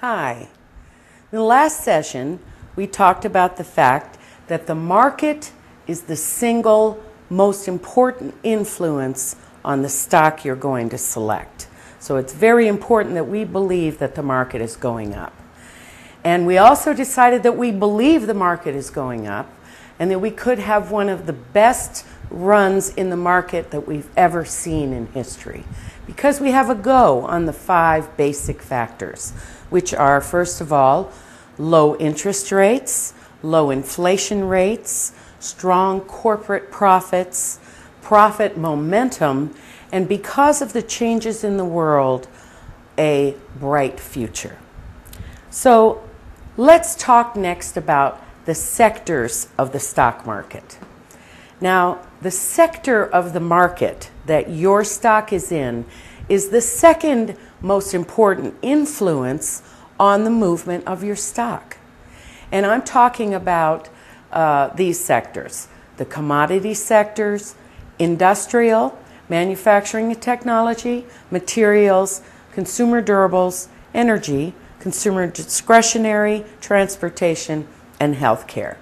Hi. In the last session, we talked about the fact that the market is the single most important influence on the stock you're going to select. So it's very important that we believe that the market is going up. And we also decided that we believe the market is going up and that we could have one of the best runs in the market that we've ever seen in history, because we have a go on the 5 basic factors, which are, first of all, low interest rates, low inflation rates, strong corporate profits, profit momentum, and because of the changes in the world, a bright future. So let's talk next about the sectors of the stock market. Now, the sector of the market that your stock is in is the second most important influence on the movement of your stock. And I'm talking about these sectors: the commodity sectors, industrial, manufacturing and technology, materials, consumer durables, energy, consumer discretionary, transportation, and healthcare.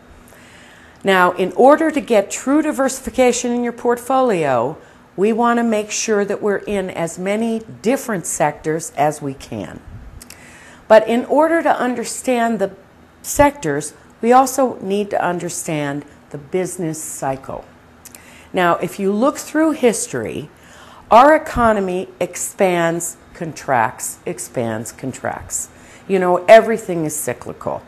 Now, in order to get true diversification in your portfolio, we want to make sure that we're in as many different sectors as we can. But in order to understand the sectors, we also need to understand the business cycle. Now, if you look through history, our economy expands, contracts, expands, contracts. You know, everything is cyclical.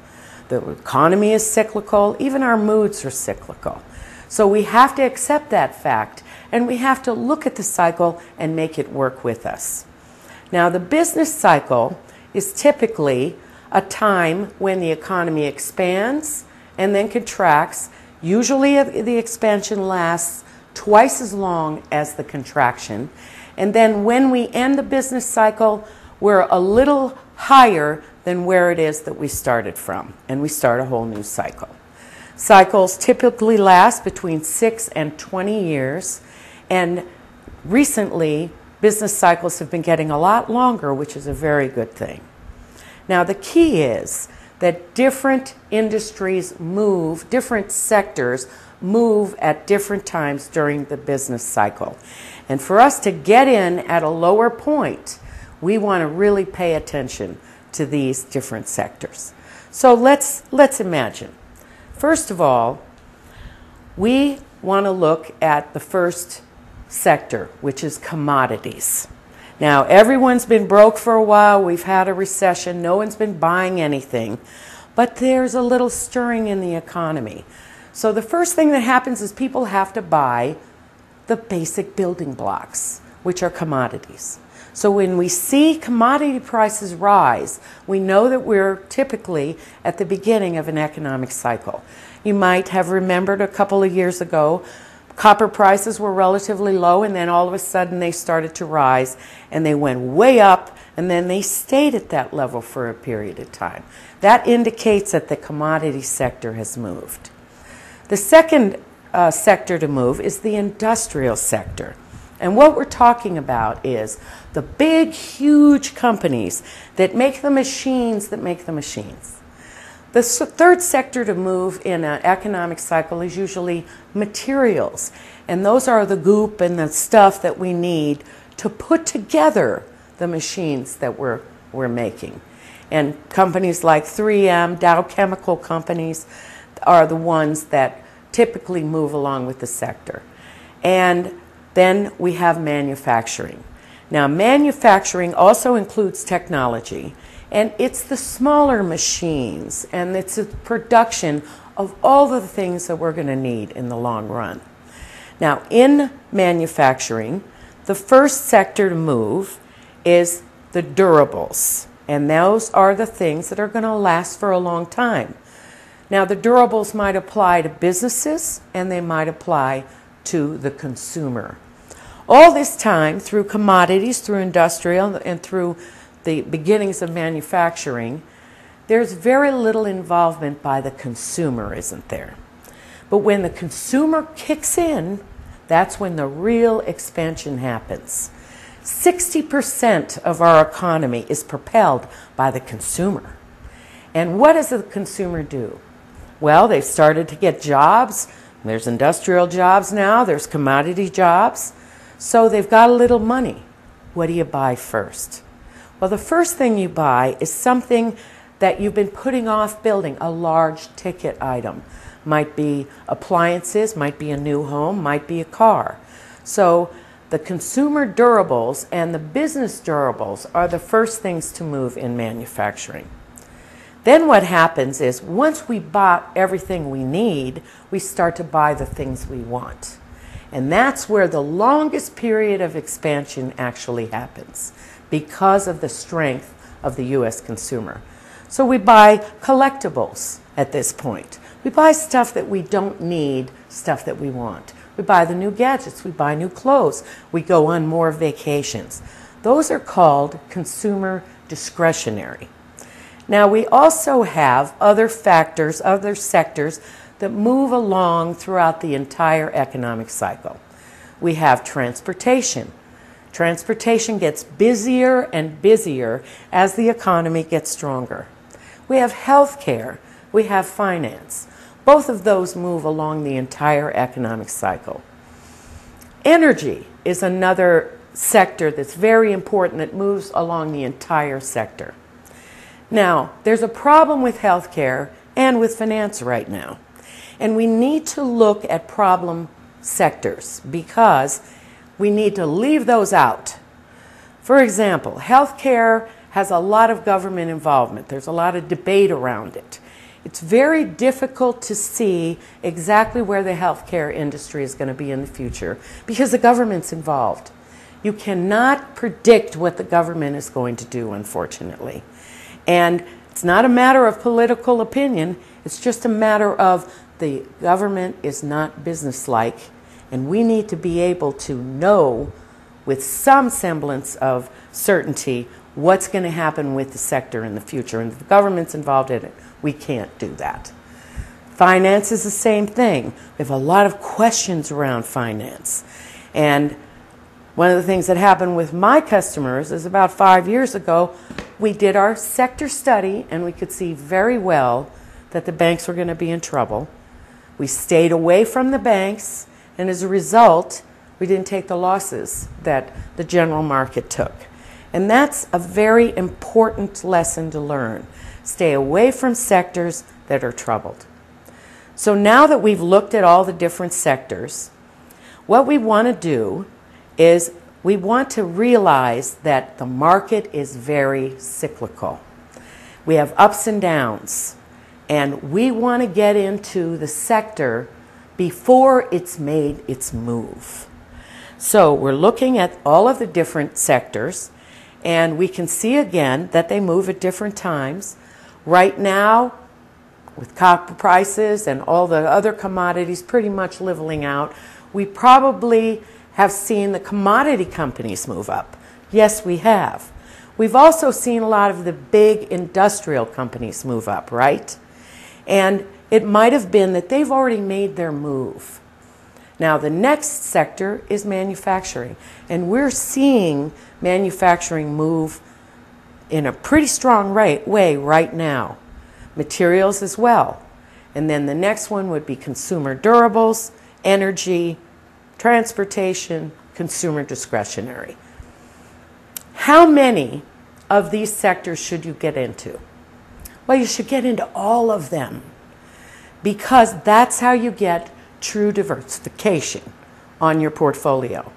The economy is cyclical. Even our moods are cyclical. So we have to accept that fact, and we have to look at the cycle and make it work with us. Now, the business cycle is typically a time when the economy expands and then contracts. Usually the expansion lasts twice as long as the contraction. And then when we end the business cycle, we're a little higher than where it is that we started from, and we start a whole new cycle. Cycles typically last between 6 and 20 years, and recently business cycles have been getting a lot longer, which is a very good thing. Now, the key is that different industries move, different sectors move at different times during the business cycle. And for us to get in at a lower point, we want to really pay attention to these different sectors. So let's imagine. First of all, we want to look at the first sector, which is commodities. Now, everyone's been broke for a while. We've had a recession. No one's been buying anything. But there's a little stirring in the economy. So the first thing that happens is people have to buy the basic building blocks, which are commodities. So when we see commodity prices rise, we know that we're typically at the beginning of an economic cycle. You might have remembered a couple of years ago, copper prices were relatively low, and then all of a sudden they started to rise, and they went way up, and then they stayed at that level for a period of time. That indicates that the commodity sector has moved. The second sector to move is the industrial sector. And what we're talking about is the big, huge companies that make the machines that make the machines. The third sector to move in an economic cycle is usually materials. And those are the goop and the stuff that we need to put together the machines that we're making. And companies like 3M, Dow Chemical companies are the ones that typically move along with the sector. And then we have manufacturing. Now, manufacturing also includes technology, and it's the smaller machines, and it's the production of all the things that we're going to need in the long run. Now, in manufacturing, the first sector to move is the durables, and those are the things that are going to last for a long time. Now, the durables might apply to businesses, and they might apply to the consumer. All this time, through commodities, through industrial, and through the beginnings of manufacturing, there's very little involvement by the consumer, isn't there? But when the consumer kicks in, that's when the real expansion happens. 60% of our economy is propelled by the consumer. And what does the consumer do? Well, they've started to get jobs. There's industrial jobs now. There's commodity jobs. So they've got a little money. What do you buy first? Well, the first thing you buy is something that you've been putting off building, a large ticket item. Might be appliances, might be a new home, might be a car. So the consumer durables and the business durables are the first things to move in manufacturing. Then what happens is once we bought everything we need, we start to buy the things we want. And that's where the longest period of expansion actually happens because of the strength of the U.S. consumer. So we buy collectibles at this point. We buy stuff that we don't need, stuff that we want. We buy the new gadgets, we buy new clothes, we go on more vacations. Those are called consumer discretionary. Now we also have other factors, other sectors that move along throughout the entire economic cycle. We have transportation. Transportation gets busier and busier as the economy gets stronger. We have healthcare. We have finance. Both of those move along the entire economic cycle. Energy is another sector that's very important that moves along the entire sector. Now, there's a problem with healthcare and with finance right now. And we need to look at problem sectors because we need to leave those out. For example, healthcare has a lot of government involvement. There's a lot of debate around it. It's very difficult to see exactly where the healthcare industry is going to be in the future because the government's involved. You cannot predict what the government is going to do, unfortunately. And it's not a matter of political opinion. It's just a matter of the government is not businesslike, and we need to be able to know with some semblance of certainty what's going to happen with the sector in the future. And if the government's involved in it, we can't do that. Finance is the same thing. We have a lot of questions around finance. And one of the things that happened with my customers is about 5 years ago, we did our sector study and we could see very well that the banks were going to be in trouble. We stayed away from the banks, and as a result, we didn't take the losses that the general market took. And that's a very important lesson to learn. Stay away from sectors that are troubled. So now that we've looked at all the different sectors, what we want to do is we want to realize that the market is very cyclical. We have ups and downs, and we want to get into the sector before it's made its move. So we're looking at all of the different sectors, and we can see again that they move at different times. Right now, with copper prices and all the other commodities pretty much leveling out, we probably have seen the commodity companies move up. Yes, we have. We've also seen a lot of the big industrial companies move up, right? And it might have been that they've already made their move. Now, the next sector is manufacturing, and we're seeing manufacturing move in a pretty strong way right now. Materials as well. And then the next one would be consumer durables, energy, transportation, consumer discretionary. How many of these sectors should you get into? Well, you should get into all of them because that's how you get true diversification on your portfolio.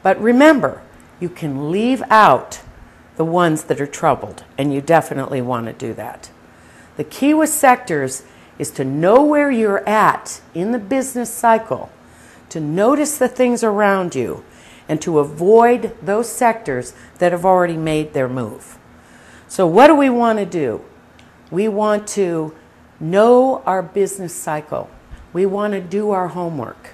But remember, you can leave out the ones that are troubled, and you definitely want to do that. The key with sectors is to know where you're at in the business cycle, to notice the things around you, and to avoid those sectors that have already made their move. So what do we want to do? We want to know our business cycle. We want to do our homework.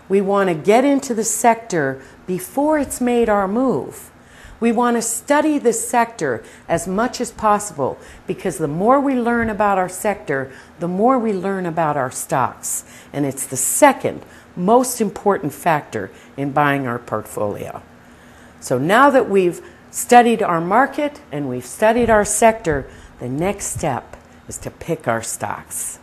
We want to get into the sector before it's made our move. We want to study this sector as much as possible because the more we learn about our sector, the more we learn about our stocks. And it's the second most important factor in buying our portfolio. So now that we've studied our market and we've studied our sector, the next step is to pick our stocks.